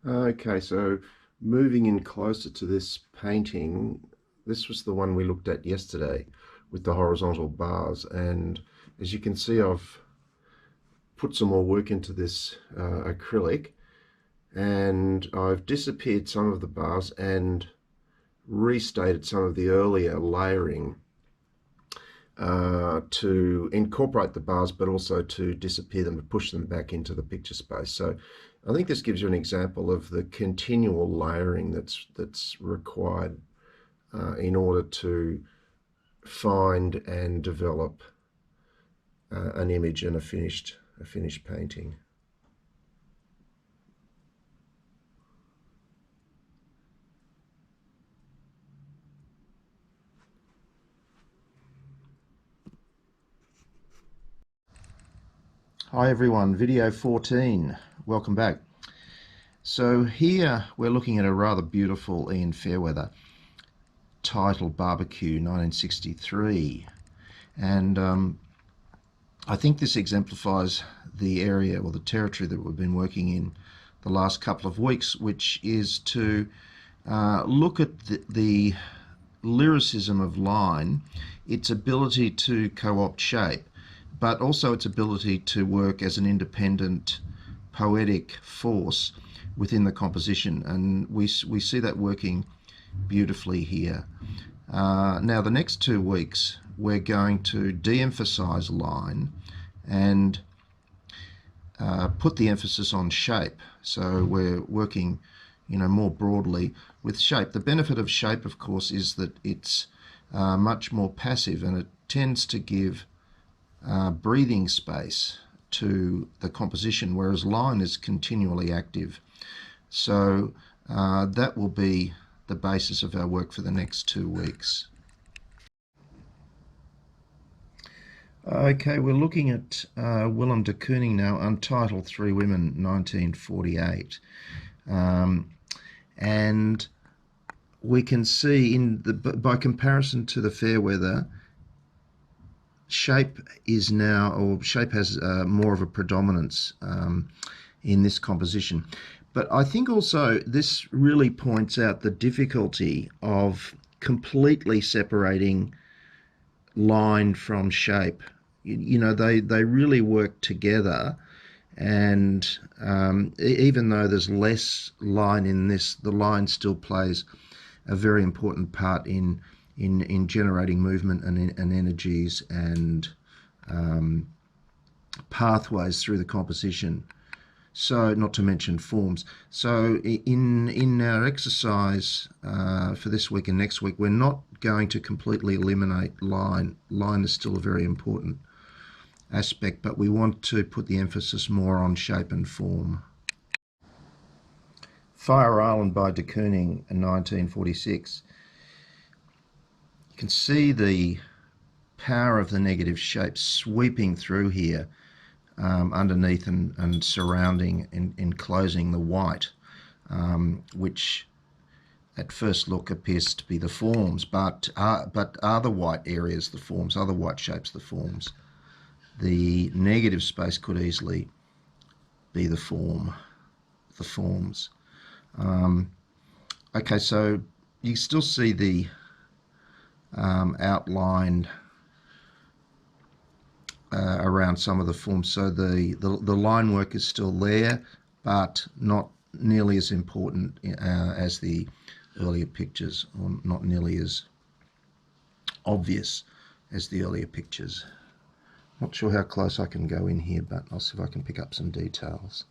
Okay, so moving in closer to this painting, this was the one we looked at yesterday with the horizontal bars, and as you can see, I've put some more work into this acrylic, and I've disappeared some of the bars and restated some of the earlier layering to incorporate the bars, but also to disappear them, to push them back into the picture space. So I think this gives you an example of the continual layering that's required in order to find and develop an image and a finished painting. Hi everyone, video 14. Welcome back. So here we're looking at a rather beautiful Ian Fairweather titled Barbecue 1963, and I think this exemplifies the area or the territory that we've been working in the last couple of weeks, which is to look at the lyricism of line, its ability to co-opt shape, but also its ability to work as an independent poetic force within the composition, and we see that working beautifully here. Now the next 2 weeks we're going to de-emphasize line and put the emphasis on shape. So we're working more broadly with shape. The benefit of shape, of course, is that it's much more passive, and it tends to give breathing space to the composition, whereas line is continually active. So that will be the basis of our work for the next 2 weeks. Okay, we're looking at Willem de Kooning now, Untitled Three Women, 1948. And we can see by comparison to the Fairweather, shape has more of a predominance in this composition. But I think also this really points out the difficulty of completely separating line from shape. They really work together, and even though there's less line in this, the line still plays a very important part in generating movement and energies and pathways through the composition. So, not to mention forms. So in our exercise for this week and next week, we're not going to completely eliminate line. Line is still a very important aspect, but we want to put the emphasis more on shape and form. Fire Island by de Kooning in 1946. You can see the power of the negative shape sweeping through here, underneath and surrounding and enclosing the white, which at first look appears to be the forms, but are the white areas the forms, are the white shapes the forms? The negative space could easily be the forms. Okay, so you still see the outline around some of the forms, so the line work is still there, but not nearly as important as the earlier pictures, or not nearly as obvious as the earlier pictures. Not sure how close I can go in here, but I'll see if I can pick up some details.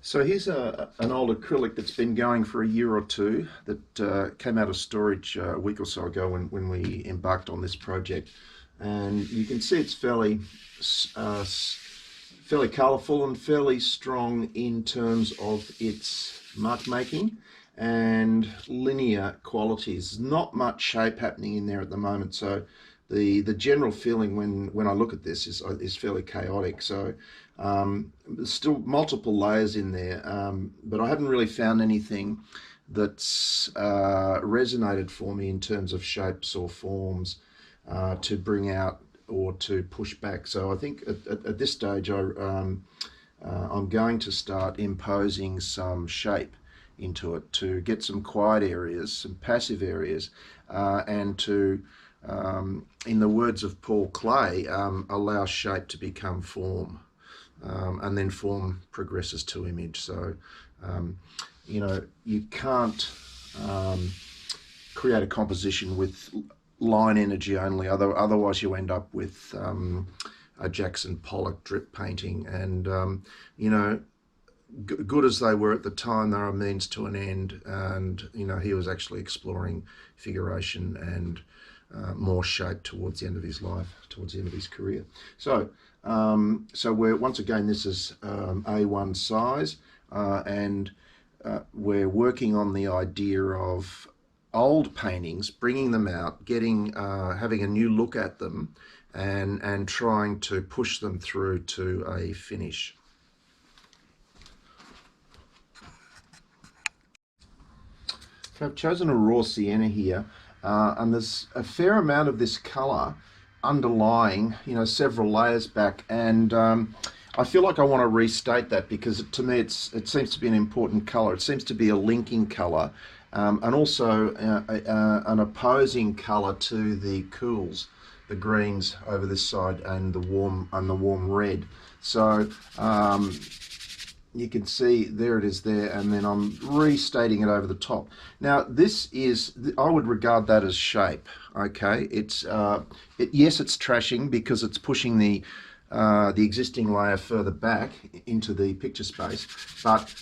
So here's an old acrylic that's been going for a year or two, that came out of storage a week or so ago when we embarked on this project. And you can see it's fairly colourful and fairly strong in terms of its mark making and linear qualities. Not much shape happening in there at the moment, so the general feeling when I look at this is fairly chaotic. So there's still multiple layers in there, but I haven't really found anything that's resonated for me in terms of shapes or forms to bring out or to push back. So I think at this stage I'm going to start imposing some shape into it to get some quiet areas, some passive areas, and to, in the words of Paul Clay, allow shape to become form, and then form progresses to image. So, you know, you can't create a composition with line energy only, otherwise you end up with a Jackson Pollock drip painting. And you know, good as they were at the time, they were a means to an end. And you know, he was actually exploring figuration and more shape towards the end of his life, towards the end of his career. So so we're, once again, this is A1 size, and we're working on the idea of old paintings, bringing them out, getting having a new look at them, and trying to push them through to a finish. So I've chosen a raw sienna here, and there's a fair amount of this colour underlying, you know, several layers back, and I feel like I want to restate that, because to me it seems to be an important colour. It seems to be a linking colour, and also an opposing colour to the cools, the greens over this side, and the warm red. So you can see there it is there, and then I'm restating it over the top. Now this is, I would regard that as shape. Okay, it's yes, it's trashing because it's pushing the existing layer further back into the picture space, but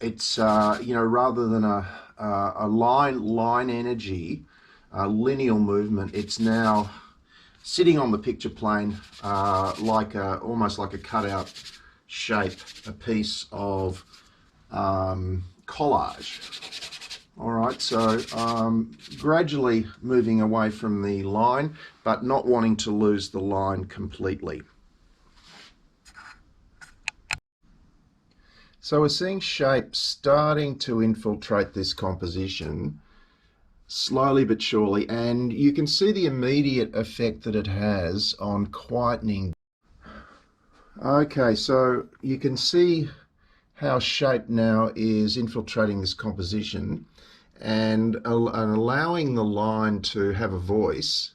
it's you know, rather than a line energy, lineal movement, it's now sitting on the picture plane like almost like a cutout shape, a piece of collage. All right, so gradually moving away from the line, but not wanting to lose the line completely. So we're seeing shape starting to infiltrate this composition, slowly but surely, and you can see the immediate effect that it has on quietening. Okay, so you can see how shape now is infiltrating this composition and allowing the line to have a voice,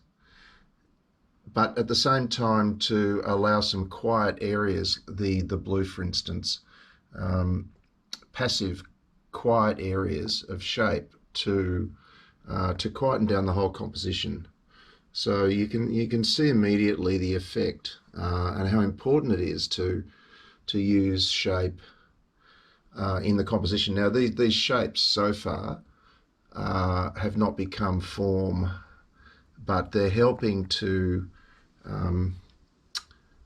but at the same time to allow some quiet areas, the blue for instance, passive quiet areas of shape to quieten down the whole composition. So you can see immediately the effect and how important it is to use shape in the composition. Now these shapes so far have not become form, but they're helping to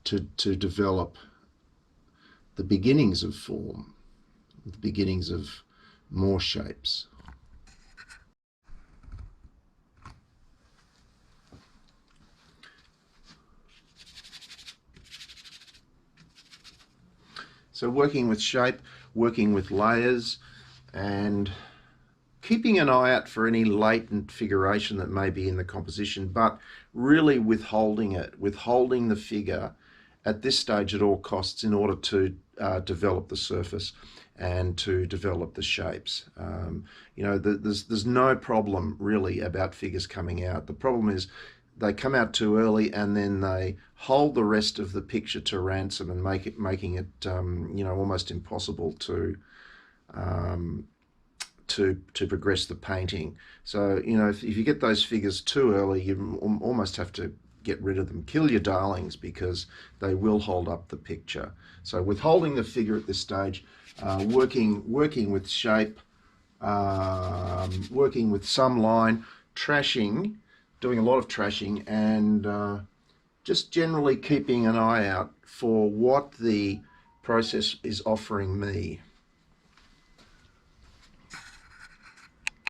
develop the beginnings of form, the beginnings of more shapes. So working with shape, working with layers, and keeping an eye out for any latent figuration that may be in the composition, but really withholding it, withholding the figure at this stage at all costs in order to develop the surface and to develop the shapes. You know, there's no problem really about figures coming out. The problem is they come out too early, and then they hold the rest of the picture to ransom and making it you know, almost impossible to progress the painting. So you know, if you get those figures too early, you almost have to get rid of them. Kill your darlings, because they will hold up the picture. So withholding the figure at this stage, working with shape, working with some line, trashing, doing a lot of trashing, and just generally keeping an eye out for what the process is offering me.